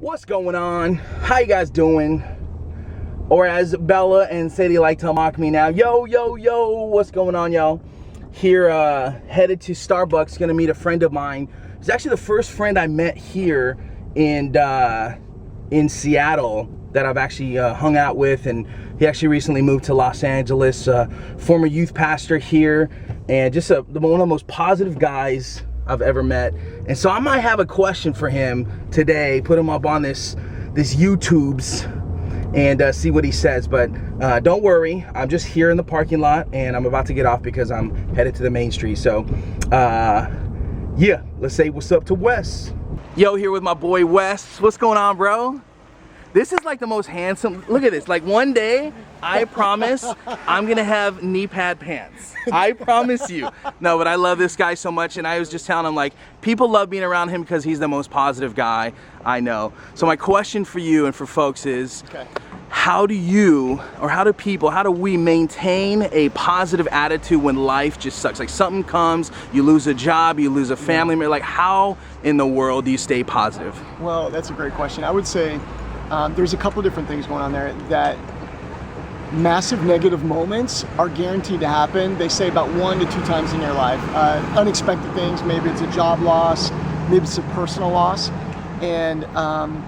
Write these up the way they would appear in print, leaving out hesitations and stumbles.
What's going on? How you guys doing? Or as Bella and Sadie like to mock me now, yo, what's going on, y'all? Here, headed to Starbucks, gonna meet a friend of mine. It's actually the first friend I met here in Seattle that I've actually hung out with, and he actually recently moved to Los Angeles, former youth pastor here, and just one of the most positive guys I've ever met. And so I might have a question for him today, put him up on this YouTube's and see what he says. But don't worry, I'm just here in the parking lot and I'm about to get off because I'm headed to the main street. So yeah, let's say what's up to Wes. Yo, here with my boy Wes. What's going on, bro? This is like the most handsome, look at this. Like one day, I promise I'm gonna have knee pad pants. I promise you. No, but I love this guy so much, and I was just telling him, like, people love being around him because he's the most positive guy I know. So my question for you and for folks is, how do we maintain a positive attitude when life just sucks? Like something comes, you lose a job, you lose a family member, like how in the world do you stay positive? Well, that's a great question. I would say there's a couple different things going on there. That massive negative moments are guaranteed to happen. They say about 1 to 2 times in your life. Unexpected things, maybe it's a job loss, maybe it's a personal loss. And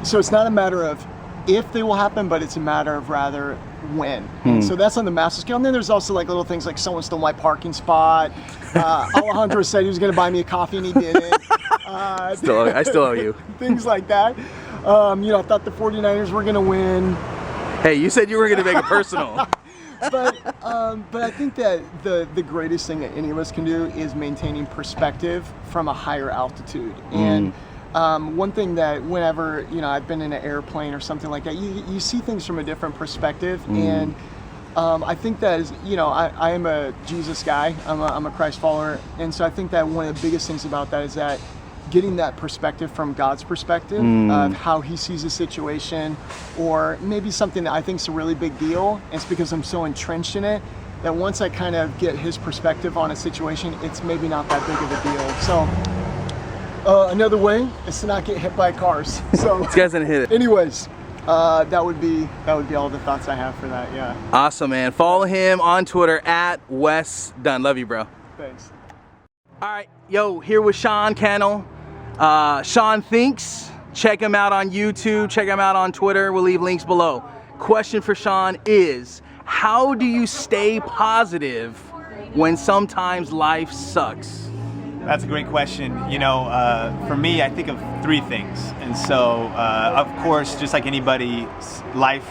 so it's not a matter of if they will happen, but it's a matter of rather when. So that's on the massive scale. And then there's also like little things like someone stole my parking spot. Alejandro said he was gonna buy me a coffee and he didn't. I still owe you. Things like that. You know, I thought the 49ers were gonna win. Hey, you said you were gonna make it personal. But I think that the greatest thing that any of us can do is maintaining perspective from a higher altitude. And one thing that whenever, you know, I've been in an airplane or something like that, you see things from a different perspective. And I think that is, you know, I am a Jesus guy. I'm a Christ follower. And so I think that one of the biggest things about that is that getting that perspective from God's perspective of how he sees a situation, or maybe something that I think is a really big deal. It's because I'm so entrenched in it that once I kind of get his perspective on a situation, it's maybe not that big of a deal. So another way is to not get hit by cars. So this guy's gonna hit it. Anyways, that would be all the thoughts I have for that. Yeah. Awesome, man. Follow him on Twitter at Wes Dunn. Love you, bro. Thanks. All right, yo, here with Sean Cannell. Sean Thinks. Check him out on YouTube. Check him out on Twitter. We'll leave links below. Question for Sean is, how do you stay positive when sometimes life sucks? That's a great question. You know, for me, I think of 3 things. And so, of course, just like anybody, life,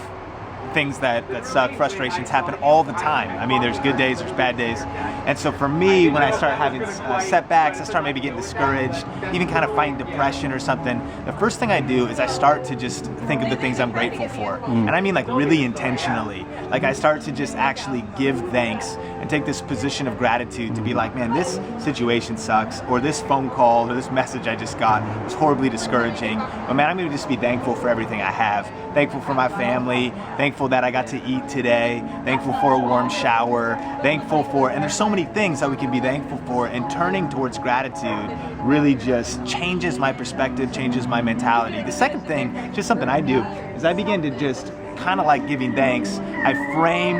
things that suck, frustrations happen all the time. I mean, there's good days, there's bad days. And so for me, when I start having setbacks, I start maybe getting discouraged, even kind of fighting depression or something, the first thing I do is I start to just think of the things I'm grateful for. And I mean like really intentionally. Like I start to just actually give thanks and take this position of gratitude to be like, man, this situation sucks, or this phone call or this message I just got was horribly discouraging. But man, I'm gonna just be thankful for everything I have. Thankful for my family, thankful that I got to eat today, thankful for a warm shower, thankful for, and there's so many things that we can be thankful for, and turning towards gratitude really just changes my perspective, changes my mentality. The second thing, just something I do, is I begin to just kind of like giving thanks. I frame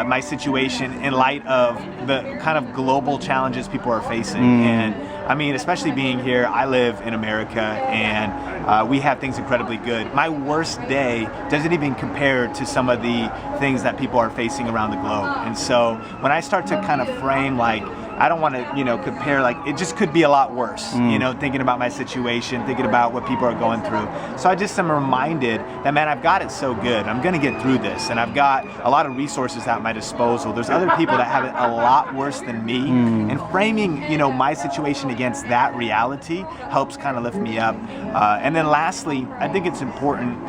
my situation in light of the kind of global challenges people are facing. And I mean, especially being here, I live in America and we have things incredibly good. My worst day doesn't even compare to some of the things that people are facing around the globe. And so when I start to kind of frame like, I don't want to, you know, compare, like it just could be a lot worse, you know, thinking about my situation, thinking about what people are going through. So I just am reminded that, man, I've got it so good. I'm going to get through this, and I've got a lot of resources at my disposal. There's other people that have it a lot worse than me, and framing, you know, my situation against that reality helps kind of lift me up. And then lastly, I think it's important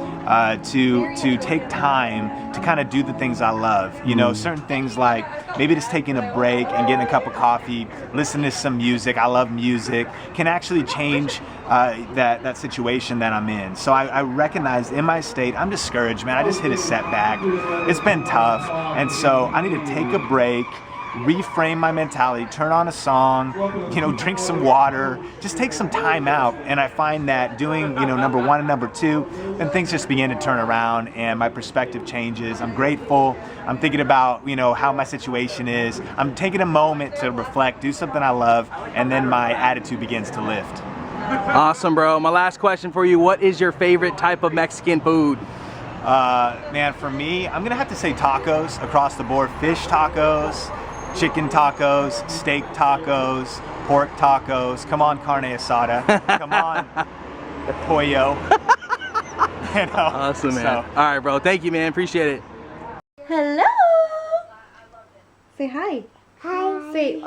to take time to kind of do the things I love. You know, certain things like maybe just taking a break and getting a cup of coffee, listening to some music. I love music. Can actually change that situation that I'm in. So I recognize in my state, I'm discouraged, man. I just hit a setback. It's been tough. And so I need to take a break, reframe my mentality, turn on a song, drink some water, just take some time out. And I find that doing, number one and number two, then things just begin to turn around and my perspective changes. I'm grateful. I'm thinking about, how my situation is. I'm taking a moment to reflect, do something I love, and then my attitude begins to lift. Awesome, bro. My last question for you, what is your favorite type of Mexican food? Man, for me, I'm gonna have to say tacos across the board. Fish tacos, chicken tacos, steak tacos, pork tacos. Come on, carne asada. Come on, pollo. Awesome, man. So. All right, bro. Thank you, man. Appreciate it. Hello. Say hi. Hi. Say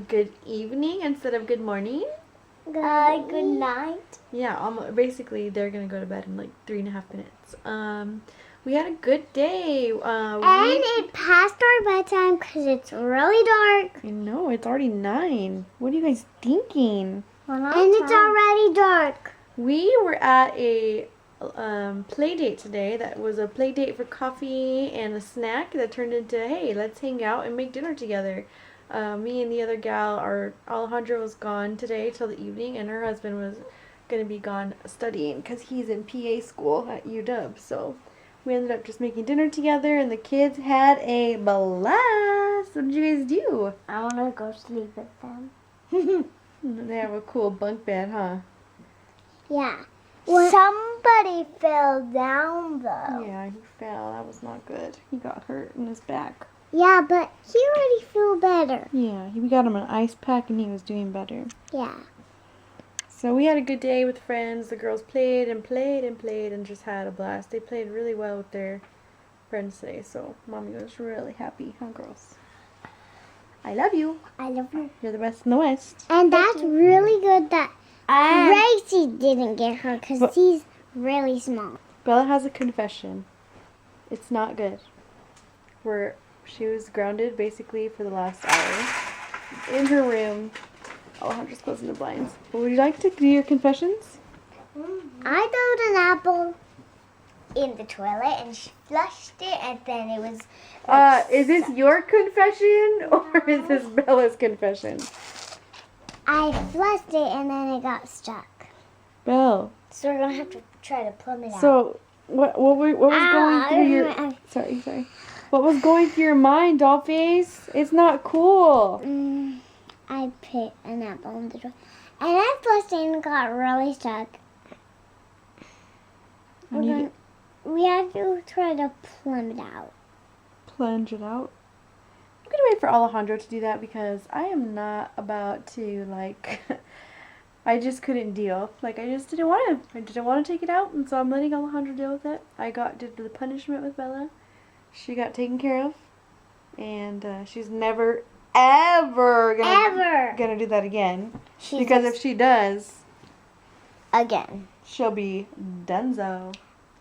good evening instead of good morning. Good night. Yeah, basically they're gonna go to bed in like 3.5 minutes. We had a good day. And it passed our bedtime because it's really dark. I know, it's already 9. What are you guys thinking? And it's already dark. We were at a play date today. That was a play date for coffee and a snack that turned into, hey, let's hang out and make dinner together. Me and the other gal, Alejandra was gone today till the evening, and her husband was going to be gone studying because he's in PA school at UW. So we ended up just making dinner together, and the kids had a blast. What did you guys do? I want to go sleep with them. They have a cool bunk bed, huh? Yeah. Somebody fell down, though. Yeah, he fell. That was not good. He got hurt in his back. Yeah, but he already feel better. Yeah, we got him an ice pack, and he was doing better. Yeah. So we had a good day with friends. The girls played and played and played and just had a blast. They played really well with their friends today, so Mommy was really happy, huh, girls? I love you. I love you. You're the best in the West. And that's really good that Gracie didn't get hurt because he's really small. Bella has a confession. It's not good. She was grounded basically for the last hour in her room. Alejandra's closing the blinds. But would you like to do your confessions? I threw an apple in the toilet and she flushed it, and then it was. Is this your confession or is this Bella's confession? I flushed it and then it got stuck. Belle. So we're gonna have to try to plumb it out. So what was going through your sorry. What was going through your mind, Dollface? It's not cool. I put an apple in the toilet. And I flushed it and it got really stuck. We have to try to plumb it out. Plunge it out? I'm going to wait for Alejandro to do that because I am not about to, I just couldn't deal. I just didn't want to. I didn't want to take it out, and so I'm letting Alejandro deal with it. Did the punishment with Bella. She got taken care of, and she's never, ever gonna do that again. Because if she does, again, she'll be donezo.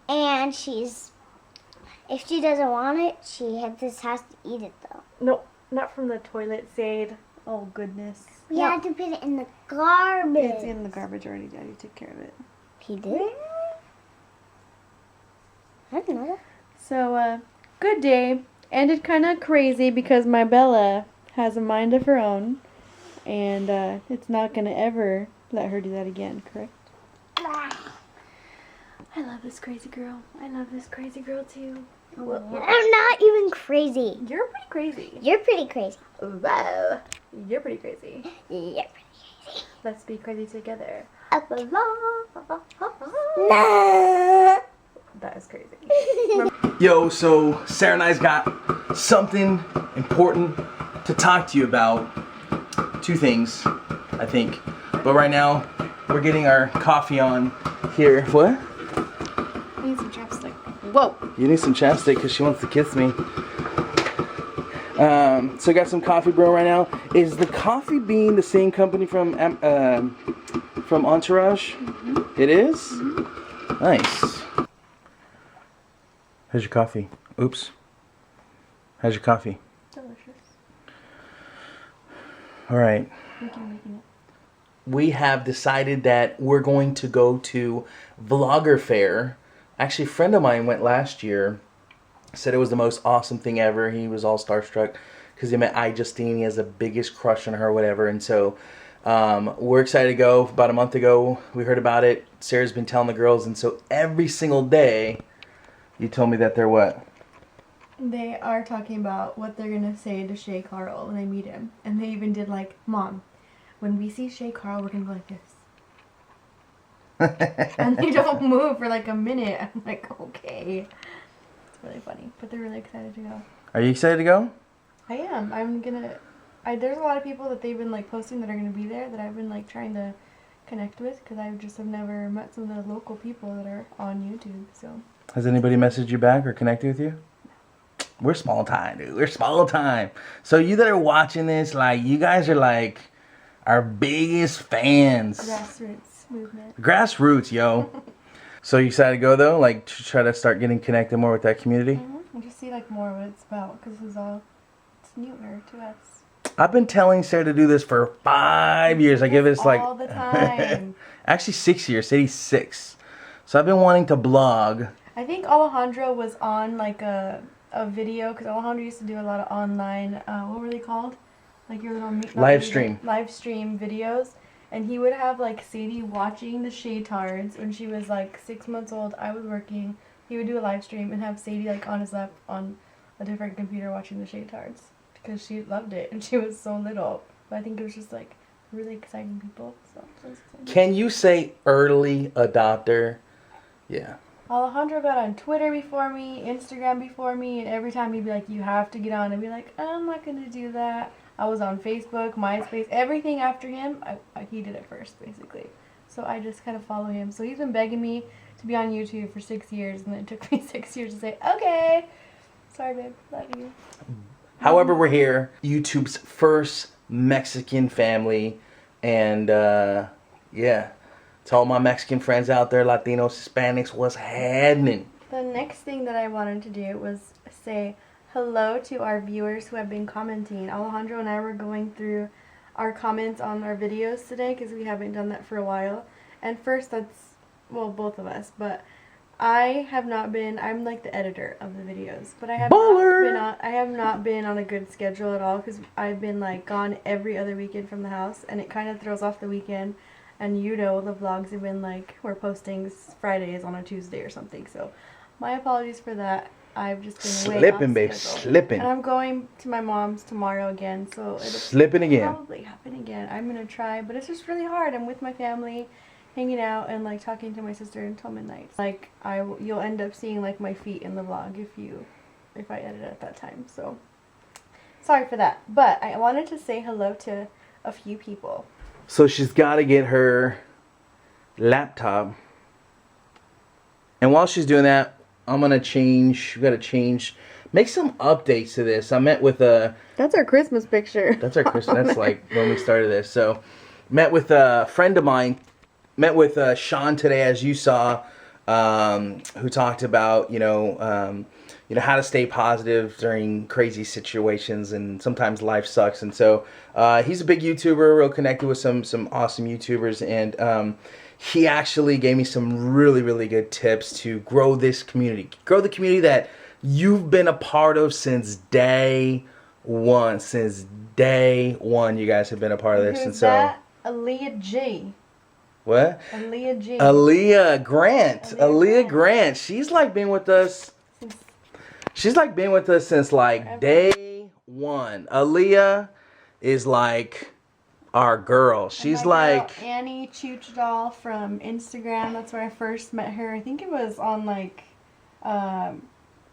And if she doesn't want it, she just has to eat it though. No, not from the toilet, Sade. Oh goodness. We had to put it in the garbage. It's in the garbage already. Daddy took care of it. He did? I didn't know that. So, good day. Ended kind of crazy because my Bella has a mind of her own, and it's not gonna ever let her do that again. Correct? I love this crazy girl. I love this crazy girl too. I'm not even crazy. You're pretty crazy. You're pretty crazy. Wow. You're pretty crazy. You're pretty crazy. Let's be crazy together. No. That is crazy. Yo, so Sarah and I's got something important to talk to you about. 2 things, I think. But right now, we're getting our coffee on here. What? I need some chapstick. Whoa. You need some chapstick because she wants to kiss me. So I got some coffee brewing right now. Is the coffee bean the same company from Entourage? Mm-hmm. It is? Mm-hmm. Nice. How's your coffee? Oops. How's your coffee? Delicious. All right. Making it. We have decided that we're going to go to Vlogger Fair. Actually, a friend of mine went last year. Said it was the most awesome thing ever. He was all starstruck. because he met Justine. He has the biggest crush on her, or whatever. And so we're excited to go. About a month ago, we heard about it. Sarah's been telling the girls, and so every single day, you told me that they're what? They are talking about what they're gonna say to Shay Carl when they meet him, and they even did like, "Mom, when we see Shay Carl, we're gonna go like this," and they don't move for like a minute. I'm like, okay, it's really funny, but they're really excited to go. Are you excited to go? I am. There's a lot of people that they've been like posting that are gonna be there that I've been like trying to connect with because I just have never met some of the local people that are on YouTube. So. Has anybody messaged you back or connected with you? We're small time, dude. We're small time. So you that are watching this, like, you guys are like our biggest fans. Grassroots movement. Grassroots, yo. So you excited to go though? Like, to try to start getting connected more with that community? And just see like more what it's about because it's newer to us. I've been telling Sarah to do this for 5 years. I give this like all the time. Actually 6 years. Sadie's 6. So I've been wanting to blog. I think Alejandro was on like a video because Alejandro used to do a lot of online what were they called, like your little live stream videos, and he would have like Sadie watching the Shaytards when she was like 6 months old. I was working. He would do a live stream and have Sadie like on his lap on a different computer watching the Shaytards because she loved it and she was so little. But I think it was just like really exciting people. So it was exciting. Can you say early adopter? Yeah. Alejandro got on Twitter before me, Instagram before me, and every time he'd be like, you have to get on. I'd be like, I'm not going to do that. I was on Facebook, MySpace, everything after him. He did it first, basically. So I just kind of follow him. So he's been begging me to be on YouTube for 6 years, and then it took me 6 years to say, okay. Sorry, babe. Love you. However, we're here. YouTube's first Mexican family. And, yeah. To all my Mexican friends out there, Latinos, Hispanics, what's happening? The next thing that I wanted to do was say hello to our viewers who have been commenting. Alejandro and I were going through our comments on our videos today because we haven't done that for a while. And first, well, both of us, but I'm like the editor of the videos, but I have not been on a good schedule at all because I've been like gone every other weekend from the house, and it kind of throws off the weekend. And the vlogs have been like, we're posting Fridays on a Tuesday or something. So my apologies for that. I've just been slipping. And I'm going to my mom's tomorrow again. So it'll probably happen again. I'm going to try. But it's just really hard. I'm with my family, hanging out and like talking to my sister until midnight. Like you'll end up seeing like my feet in the vlog if I edit at that time. So sorry for that. But I wanted to say hello to a few people. So she's got to get her laptop. And while she's doing that, I'm going to make some updates to this. I met with That's our Christmas picture. That's our Christmas. That's like when we started this. So, met with a friend of mine. Met with Sean today, as you saw, who talked about, how to stay positive during crazy situations, and sometimes life sucks. And so he's a big YouTuber, real connected with some awesome YouTubers, and he actually gave me some really, really good tips to grow this community. Grow the community that you've been a part of since day one. Since day one, you guys have been a part of this. Who's and so that? Aaliyah G. What? Aaliyah G. Aaliyah Grant. Aaliyah Grant. She's like been with us. She's like been with us since like day one. Aaliyah is like our girl. She's like girl, Annie Chuchdal from Instagram. That's where I first met her. I think it was on like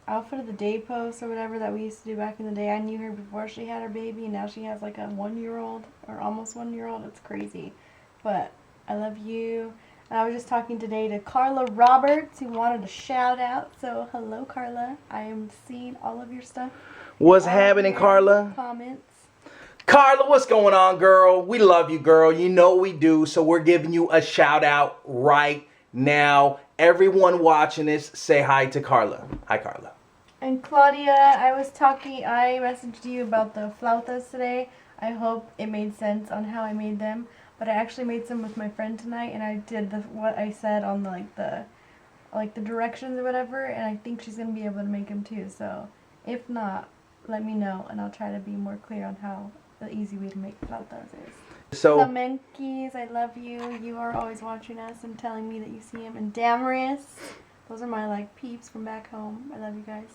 Outfit of the Day post or whatever that we used to do back in the day. I knew her before she had her baby, and now she has like a 1-year-old or almost 1-year-old. It's crazy. But I love you. And I was just talking today to Carla Roberts, who wanted a shout out. So hello, Carla. I am seeing all of your stuff. What's happening, Carla? Comments. Carla, what's going on, girl? We love you, girl. You know we do. So we're giving you a shout out right now. Everyone watching this, say hi to Carla. Hi, Carla. And Claudia, I messaged you about the flautas today. I hope it made sense on how I made them. But I actually made some with my friend tonight, and I did what I said on the directions or whatever, and I think she's gonna be able to make them too. So if not, let me know, and I'll try to be more clear on how the easy way to make flautas is. So, Menkeys, I love you. You are always watching us and telling me that you see him. And Damaris, those are my like peeps from back home. I love you guys.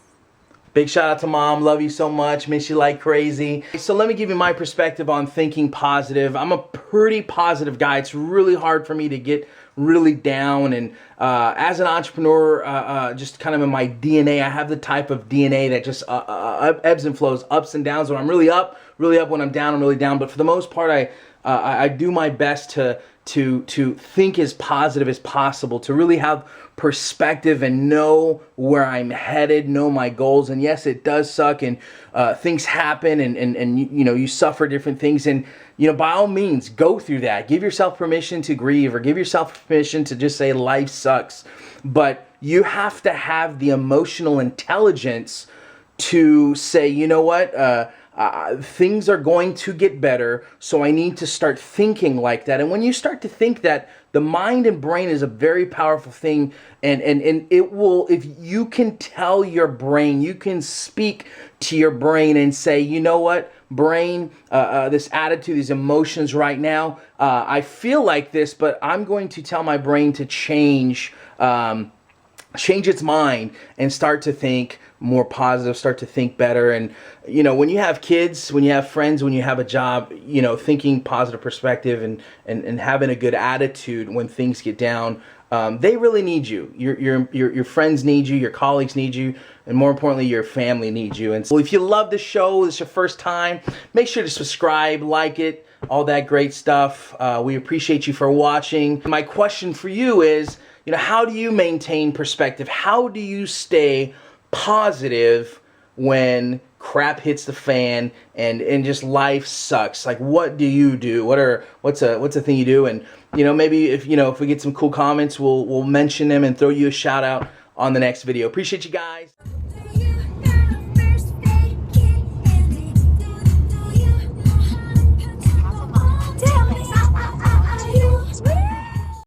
big shout out to Mom. Love you so much. Miss you like crazy. So let me give you my perspective on thinking positive. I'm a pretty positive guy. It's really hard for me to get really down. And as an entrepreneur, just kind of in my DNA, I have the type of DNA that just ebbs and flows, ups and downs. When I'm really up. When I'm down, I'm really down. But for the most part, I do my best to think as positive as possible, to really have perspective and know where I'm headed, know my goals. And yes, it does suck, and things happen, and you know, you suffer different things, and you know, by all means, go through that. Give yourself permission to grieve, or give yourself permission to just say life sucks. But you have to have the emotional intelligence to say, you know what, things are going to get better, so I need to start thinking like that. And when you start to think that, the mind and brain is a very powerful thing, and it will, if you can tell your brain, you can speak to your brain and say, you know what, brain, this attitude, these emotions right now, I feel like this, but I'm going to tell my brain to change its mind and start to think more positive, start to think better. And you know, when you have kids, when you have friends, when you have a job, you know, thinking positive perspective and having a good attitude when things get down, they really need you. Your friends need you, your colleagues need you, and more importantly, your family needs you. And so if you love the show, this is your first time, make sure to subscribe, like it, all that great stuff. We appreciate you for watching. My question for you is, you know, how do you maintain perspective? How do you stay positive when crap hits the fan and just life sucks? Like, what do you do? What's a thing you do? And you know, maybe if we get some cool comments, we'll mention them and throw you a shout out on the next video. Appreciate you guys.